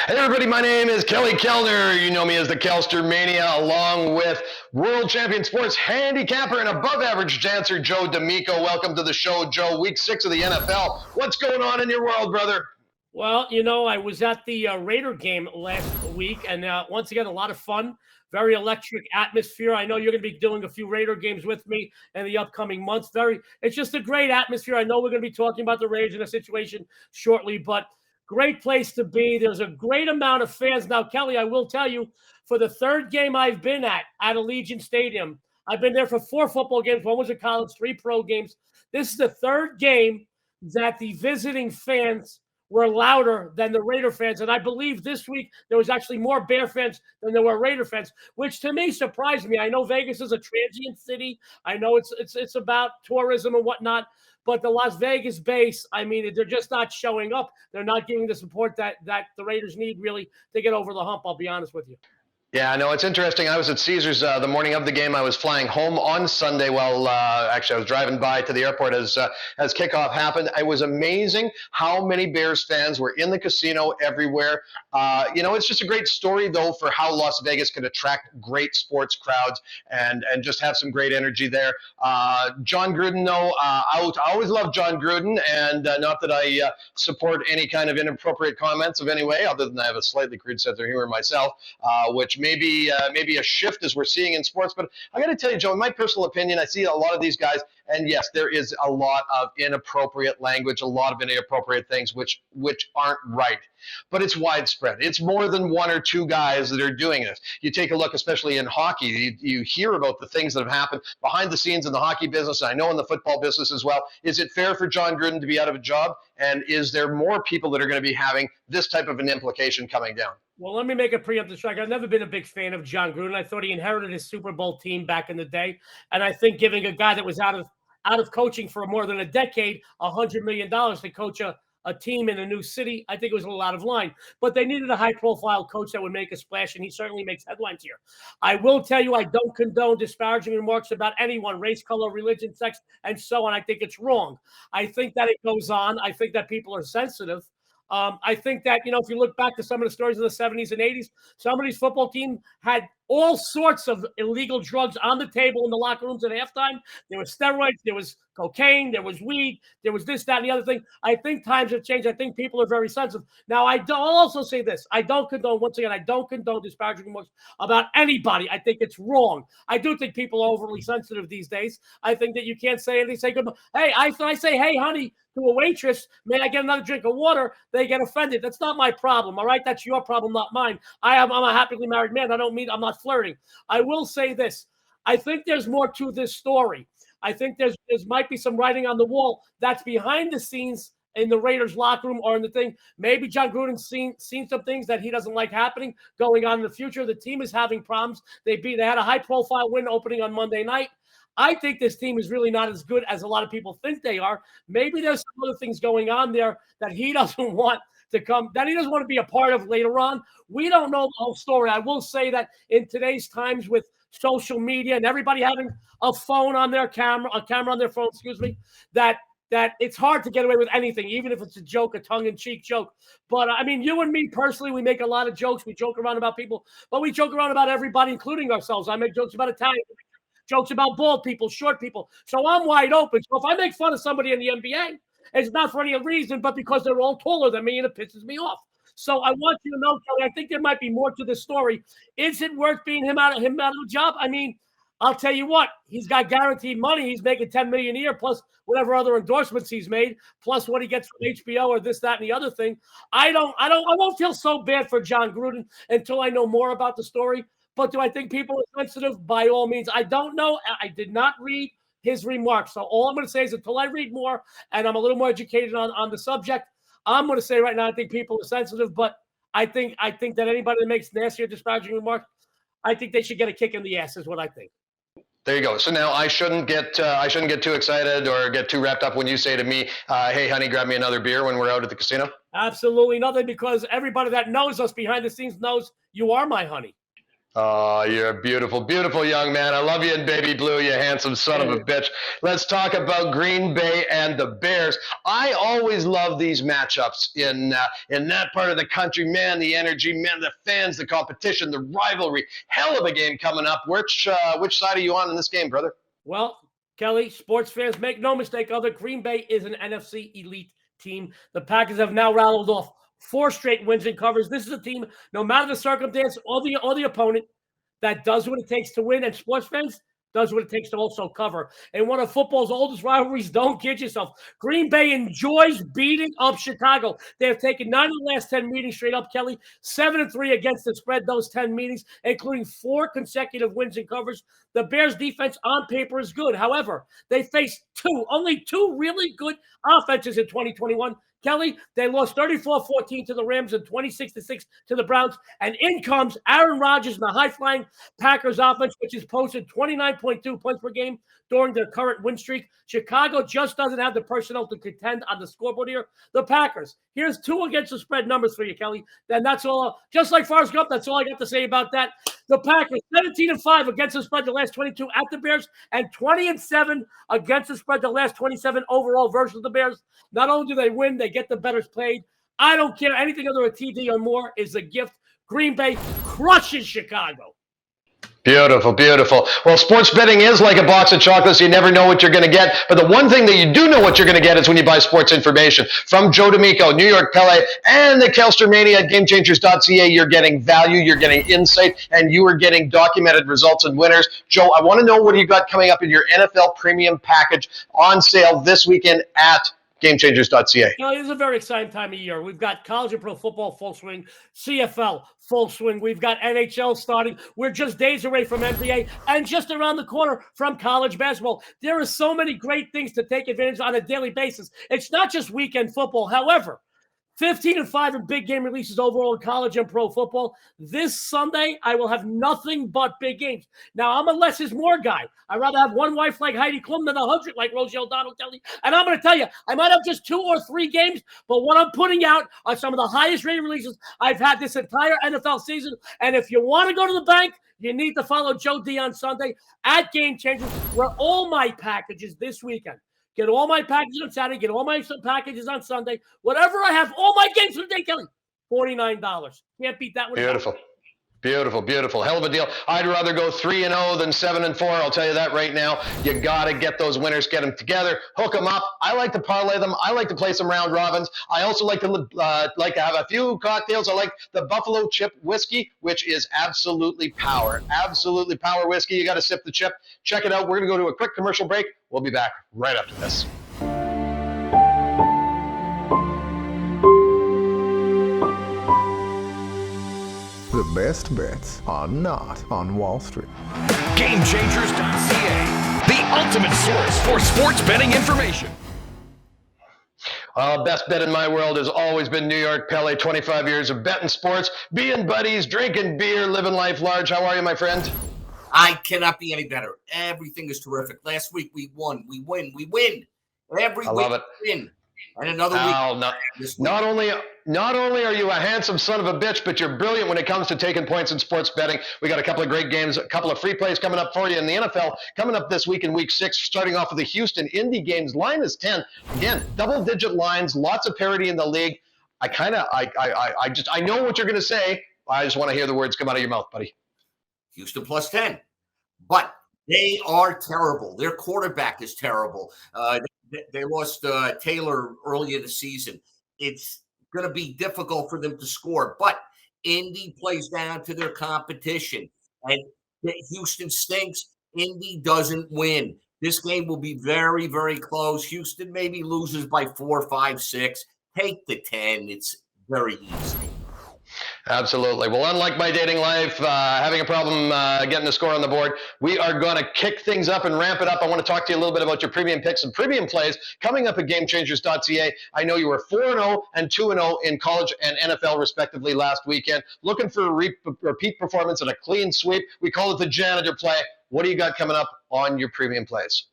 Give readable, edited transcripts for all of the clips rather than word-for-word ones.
Hey everybody, my name is Kelly Kellner. You know me as the Kelster Mania, along with world champion sports handicapper and above average dancer Joe D'Amico. Welcome to the show, Joe. Week 6 of the NFL. What's going on in your world, brother? Well, I was at the Raider game last week, and once again, a lot of fun, very electric atmosphere. I know you're going to be doing a few Raider games with me in the upcoming months. It's just a great atmosphere. I know we're going to be talking about the Raiders in a situation shortly, but great place to be. There's a great amount of fans. Now, Kelly, I will tell you, for the third game I've been at Allegiant Stadium, I've been there for 4 football games. One was a college, 3 pro games. This is the third game that the visiting fans were louder than the Raider fans. And I believe this week there was actually more Bear fans than there were Raider fans, which to me surprised me. I know Vegas is a transient city. I know it's about tourism and whatnot, but the Las Vegas base, I mean, they're just not showing up. They're not giving the support that the Raiders need really to get over the hump, I'll be honest with you. Yeah, no, it's interesting. I was at Caesars the morning of the game. I was flying home on Sunday while actually I was driving by to the airport as kickoff happened. It was amazing how many Bears fans were in the casino everywhere. It's just a great story, though, for how Las Vegas can attract great sports crowds and just have some great energy there. John Gruden, though, I always love John Gruden, and not that I support any kind of inappropriate comments of any way, other than I have a slightly crude sense of humor myself, which maybe a shift as we're seeing in sports. But I got to tell you, Joe, in my personal opinion, I see a lot of these guys, and yes, there is a lot of inappropriate language, a lot of inappropriate things which aren't right. But it's widespread. It's more than 1 or 2 guys that are doing this. You take a look, especially in hockey, you hear about the things that have happened behind the scenes in the hockey business, and I know in the football business as well. Is it fair for John Gruden to be out of a job? And is there more people that are going to be having this type of an implication coming down? Well, let me make a preemptive strike. I've never been a big fan of John Gruden. I thought he inherited his Super Bowl team back in the day, and I think giving a guy that was out of coaching for more than a decade $100 million to coach a team in a new city, I think it was a little out of line. But they needed a high-profile coach that would make a splash, and he certainly makes headlines here. I will tell you, I don't condone disparaging remarks about anyone, race, color, religion, sex, and so on. I think it's wrong. I think that it goes on. I think that people are sensitive. I think that, if you look back to some of the stories in the 70s and 80s, some of these football teams had all sorts of illegal drugs on the table in the locker rooms at halftime. There was steroids, there was cocaine, there was weed, there was this, that, and the other thing. I think times have changed. I think people are very sensitive. Now, I'll also say this. I don't condone disparaging remarks about anybody. I think it's wrong. I do think people are overly sensitive these days. I think that you can't say anything. Say, hey, I say, hey, honey, to a waitress, may I get another drink of water? They get offended. That's not my problem, all right? That's your problem, not mine. I'm a happily married man. I'm not flirting. I will say this. I think there's more to this story. I think there might be some writing on the wall that's behind the scenes in the Raiders locker room or in the thing. Maybe John Gruden's seen some things that he doesn't like happening going on in the future. The team is having problems. They had a high-profile win opening on Monday night. I think this team is really not as good as a lot of people think they are. Maybe there's some other things going on there that he doesn't want that he doesn't want to be a part of later on. We don't know the whole story. I will say that in today's times with social media and everybody having a camera on their phone, that it's hard to get away with anything, even if it's a joke, a tongue-in-cheek joke. But, I mean, you and me personally, we make a lot of jokes. We joke around about people, but we joke around about everybody, including ourselves. I make jokes about Italians, jokes about bald people, short people. So I'm wide open. So if I make fun of somebody in the NBA, it's not for any reason, but because they're all taller than me and it pisses me off. So I want you to know, Kelly, I think there might be more to this story. Is it worth being him out of a job? I mean, I'll tell you what, he's got guaranteed money. He's making $10 million a year plus whatever other endorsements he's made, plus what he gets from HBO or this, that, and the other thing. I won't feel so bad for John Gruden until I know more about the story. But do I think people are sensitive? By all means. I don't know. I did not read his remarks. So all I'm going to say is until I read more and I'm a little more educated on the subject, I'm going to say right now I think people are sensitive. But I think that anybody that makes nasty or disparaging remarks, I think they should get a kick in the ass is what I think. There you go. So now I shouldn't get too excited or get too wrapped up when you say to me, hey, honey, grab me another beer when we're out at the casino? Absolutely nothing, because everybody that knows us behind the scenes knows you are my honey. Oh, you're a beautiful, beautiful young man. I love you in baby blue, you handsome son of a bitch. Let's talk about Green Bay and the Bears. I always love these matchups in that part of the country. Man, the energy, man, the fans, the competition, the rivalry. Hell of a game coming up. Which side are you on in this game, brother? Well, Kelly, sports fans, make no mistake of it. Green Bay is an NFC elite team. The Packers have now rattled off 4 straight wins and covers. This is a team, no matter the circumstance or the opponent, that does what it takes to win. And sports fans, does what it takes to also cover. And one of football's oldest rivalries, don't kid yourself. Green Bay enjoys beating up Chicago. They have taken 9 of the last 10 meetings straight up, Kelly. 7-3 against the spread those 10 meetings, including 4 consecutive wins and covers. The Bears' defense on paper is good. However, they faced only two really good offenses in 2021. Kelly, they lost 34-14 to the Rams and 26-6 to the Browns. And in comes Aaron Rodgers and the high-flying Packers offense, which has posted 29.2 points per game during their current win streak. Chicago just doesn't have the personnel to contend on the scoreboard here. The Packers, here's 2 against the spread numbers for you, Kelly. Then that's all. Just like Forrest Gump, that's all I got to say about that. The Packers, 17-5 against the spread the last 22 at the Bears, and 20-7 against the spread the last 27 overall versus the Bears. Not only do they win, they get the bettors played. I don't care. Anything under a TD or more is a gift. Green Bay crushes Chicago. Beautiful, beautiful. Well, sports betting is like a box of chocolates. You never know what you're going to get. But the one thing that you do know what you're going to get is when you buy sports information. From Joe D'Amico, New York Pele, and the Kelster Mania at GameChangerz.ca, you're getting value, you're getting insight, and you are getting documented results and winners. Joe, I want to know what you got coming up in your NFL Premium Package on sale this weekend at GameChangerz.ca. You know, it is a very exciting time of year. We've got college and pro football full swing, CFL full swing. We've got NHL starting. We're just days away from NBA and just around the corner from college basketball. There are so many great things to take advantage of on a daily basis. It's not just weekend football. However, 15-5 in big game releases overall in college and pro football. This Sunday, I will have nothing but big games. Now, I'm a less is more guy. I'd rather have one wife like Heidi Klum than 100 like Rosie O'Donnell, Kelly. And I'm going to tell you, I might have just 2 or 3 games, but what I'm putting out are some of the highest rated releases I've had this entire NFL season. And if you want to go to the bank, you need to follow Joe D on Sunday at GameChangerz, where all my packages this weekend. Get all my packages on Saturday. Get all my packages on Sunday. Whatever I have, all my games for the day, Kelly, $49. Can't beat that one. Beautiful. Beautiful, beautiful. Hell of a deal. I'd rather go 3-0 than 7-4. I'll tell you that right now. You got to get those winners, get them together, hook them up. I like to parlay them. I like to play some round robins. I also like to have a few cocktails. I like the Buffalo Chip Whiskey, which is absolutely power. Absolutely power whiskey. You got to sip the chip. Check it out. We're going to go to a quick commercial break. We'll be back right after this. The best bets are not on Wall Street. GameChangerz.ca, the ultimate source for sports betting information. Best bet in my world has always been New York Pele. 25 years of betting sports, being buddies, drinking beer, living life large. How are you, my friend? I cannot be any better. Everything is terrific. Last week we won. We win. We win. Every I week love it. we win. And another week. Not only are you a handsome son of a bitch, but you're brilliant when it comes to taking points in sports betting. We got a couple of great games, a couple of free plays coming up for you in the NFL. Coming up this week in Week 6, starting off with the Houston Indy games. Line is 10. Again, double-digit lines, lots of parity in the league. I know what you're going to say. I just want to hear the words come out of your mouth, buddy. Houston plus 10. But they are terrible. Their quarterback is terrible. They lost Taylor early in the season. It's going to be difficult for them to score. But Indy plays down to their competition. And Houston stinks. Indy doesn't win. This game will be very, very close. Houston maybe loses by 4, 5, 6. Take the 10. It's very easy. Absolutely. Well, unlike my dating life, having a problem getting the score on the board, we are going to kick things up and ramp it up. I want to talk to you a little bit about your premium picks and premium plays coming up at GameChangerz.ca. I know you were 4-0 and 2-0 in college and NFL, respectively, last weekend. Looking for a repeat performance and a clean sweep. We call it the janitor play. What do you got coming up on your premium plays?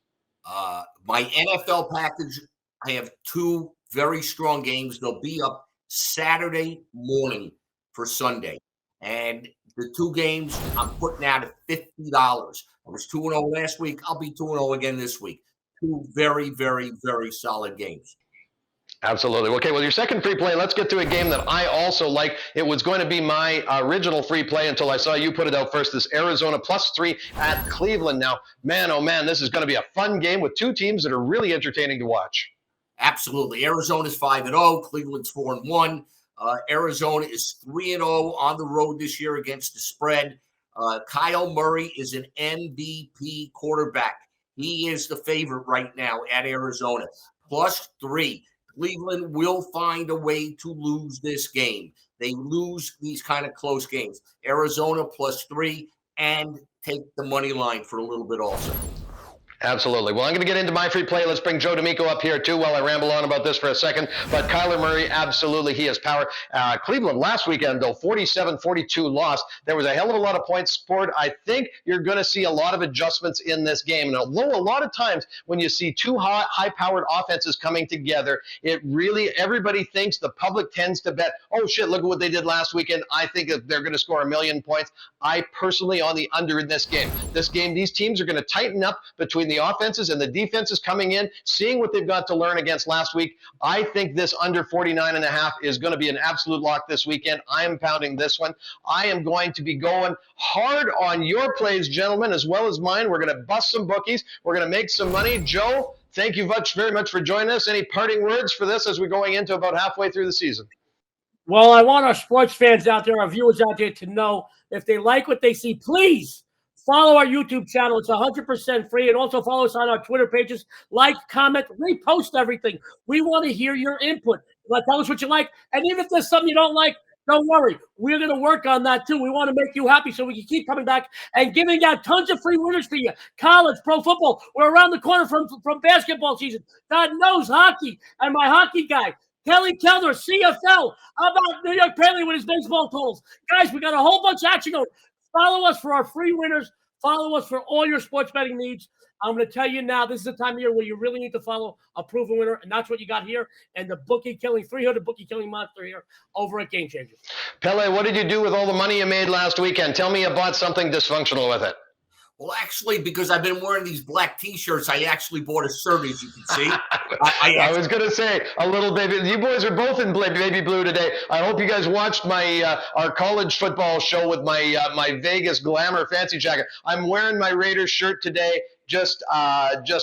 My NFL package, I have 2 very strong games. They'll be up Saturday morning for Sunday. And the 2 games, I'm putting out at $50. I was 2-0 last week. I'll be 2-0 again this week. 2 very, very, very solid games. Absolutely. Okay, well, your second free play, let's get to a game that I also like. It was going to be my original free play until I saw you put it out first, this Arizona +3 at Cleveland. Now, man, oh man, this is going to be a fun game with 2 teams that are really entertaining to watch. Absolutely. Arizona's 5-0. Cleveland's 4-1. Arizona is 3-0 on the road this year against the spread. Kyle Murray is an MVP quarterback. He is the favorite right now at Arizona. +3. Cleveland will find a way to lose this game. They lose these kind of close games. Arizona +3, and take the money line for a little bit also. Absolutely. Well, I'm going to get into my free play. Let's bring Joe D'Amico up here, too, while I ramble on about this for a second. But Kyler Murray, absolutely, he has power. Cleveland last weekend, though, 47-42 loss. There was a hell of a lot of points scored. I think you're going to see a lot of adjustments in this game. And although a lot of times when you see 2 high-powered offenses coming together, it really, everybody thinks, the public tends to bet, oh, shit, look at what they did last weekend. I think that they're going to score 1,000,000 points. I personally on the under in this game. This game, these teams are going to tighten up between the offenses and the defenses coming in, seeing what they've got to learn against last week. I think this under 49.5 is going to be an absolute lock this weekend. I am pounding this one. I am going to be going hard on your plays, gentlemen, as well as mine. We're going to bust some bookies. We're going to make some money. Joe, thank you very much for joining us. Any parting words for this as we're going into about halfway through the season? Well, I want our sports fans out there, our viewers out there, to know if they like what they see, please follow our YouTube channel. It's 100% free. And also follow us on our Twitter pages. Like, comment, repost everything. We want to hear your input. Tell us what you like. And even if there's something you don't like, don't worry. We're going to work on that too. We want to make you happy so we can keep coming back and giving out tons of free winners for you. College, pro football. We're around the corner from basketball season. God knows hockey. And my hockey guy, Kelly Kellner, CFL. How about New York Paley with his baseball totals? Guys, we got a whole bunch of action going. Follow us for our free winners. Follow us for all your sports betting needs. I'm going to tell you now, this is the time of year where you really need to follow a proven winner, and that's what you got here. And the bookie killing, 300 bookie killing monster here over at GameChangerz. Pele, what did you do with all the money you made last weekend? Tell me you bought something dysfunctional with it. Well, actually, because I've been wearing these black T-shirts, I actually bought a shirt, as you can see. I was going to say, a little baby. You boys are both in baby blue today. I hope you guys watched my our college football show with my Vegas Glamour fancy jacket. I'm wearing my Raiders shirt today just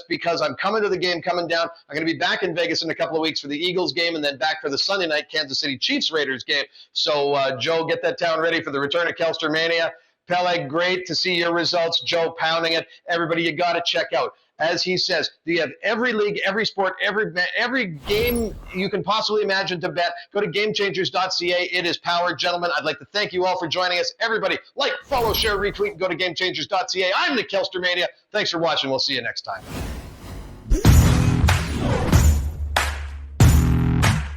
because I'm coming to the game, coming down. I'm going to be back in Vegas in a couple of weeks for the Eagles game and then back for the Sunday night Kansas City Chiefs Raiders game. So, Joe, get that town ready for the return of Kelster Mania. Pele, great to see your results. Joe pounding it. Everybody, you got to check out. As he says, you have every league, every sport, every game you can possibly imagine to bet. Go to GameChangerz.ca. It is powered. Gentlemen, I'd like to thank you all for joining us. Everybody, like, follow, share, retweet, and go to GameChangerz.ca. I'm Nick Kelster Mania. Thanks for watching. We'll see you next time.